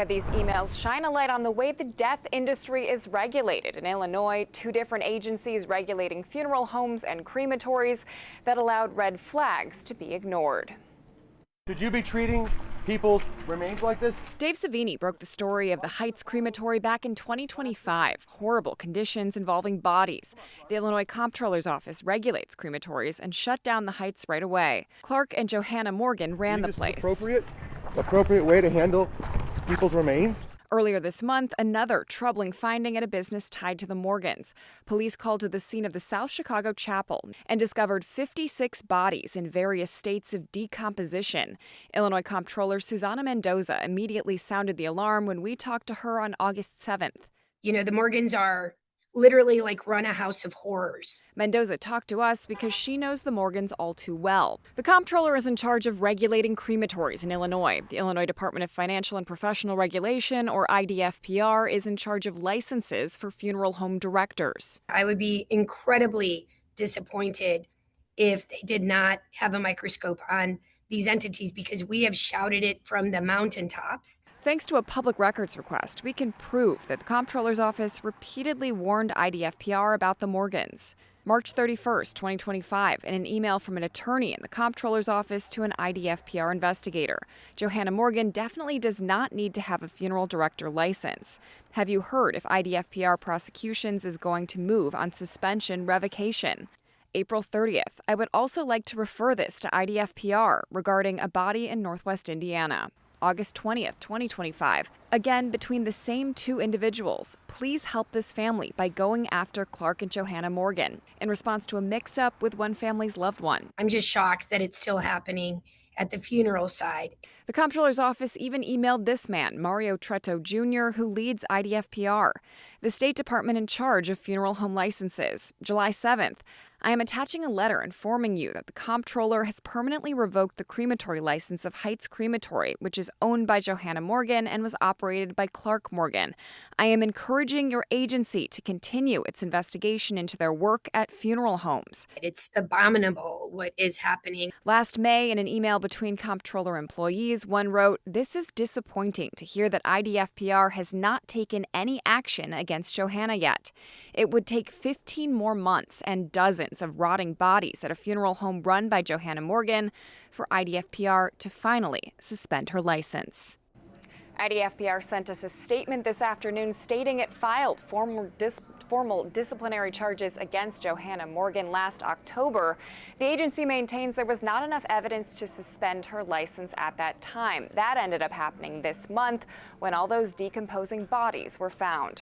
These emails shine a light on the way the death industry is regulated. In Illinois, 2 different agencies regulating funeral homes and crematories that allowed red flags to be ignored. Should you be treating people's remains like this? Dave Savini broke the story of the Heights crematory back in 2025. Horrible conditions involving bodies. The Illinois Comptroller's office regulates crematories and shut down the Heights right away. Clark and Johanna Morgan ran the place. Appropriate way to handle people's remains? Earlier this month, another troubling finding at a business tied to the Morgans. Police called to the scene of the South Chicago chapel and discovered 56 bodies in various states of decomposition. Illinois Comptroller Susana Mendoza immediately sounded the alarm when we talked to her on August 7th. You know, the Morgans are literally run a house of horrors. Mendoza talked to us because she knows the Morgans all too well. The Comptroller is in charge of regulating crematories in Illinois. The Illinois Department of Financial and Professional Regulation, or IDFPR, is in charge of licenses for funeral home directors. I would be incredibly disappointed if they did not have a microscope on these entities, because we have shouted it from the mountaintops. Thanks to a public records request, we can prove that the Comptroller's office repeatedly warned IDFPR about the Morgans. March 31st, 2025, in an email from an attorney in the Comptroller's office to an IDFPR investigator, Johanna Morgan definitely does not need to have a funeral director license. Have you heard if IDFPR prosecutions is going to move on suspension revocation? April 30th, I would also like to refer this to IDFPR regarding a body in Northwest Indiana. August 20th, 2025. Again, between the same 2 individuals, please help this family by going after Clark and Johanna Morgan in response to a mix-up with one family's loved one. I'm just shocked that it's still happening at the funeral side. The Comptroller's office even emailed this man, Mario Tretto Jr., who leads IDFPR, the state department in charge of funeral home licenses. July 7th, I am attaching a letter informing you that the Comptroller has permanently revoked the crematory license of Heights Crematory, which is owned by Johanna Morgan and was operated by Clark Morgan. I am encouraging your agency to continue its investigation into their work at funeral homes. It's abominable what is happening. Last May, in an email between Comptroller employees, one wrote, "This is disappointing to hear that IDFPR has not taken any action against Johanna yet. It would take 15 more months and dozens of rotting bodies at a funeral home run by Johanna Morgan for IDFPR to finally suspend her license." IDFPR sent us a statement this afternoon stating it filed formal disciplinary charges against Johanna Morgan last October. The agency maintains there was not enough evidence to suspend her license at that time. That ended up happening this month when all those decomposing bodies were found.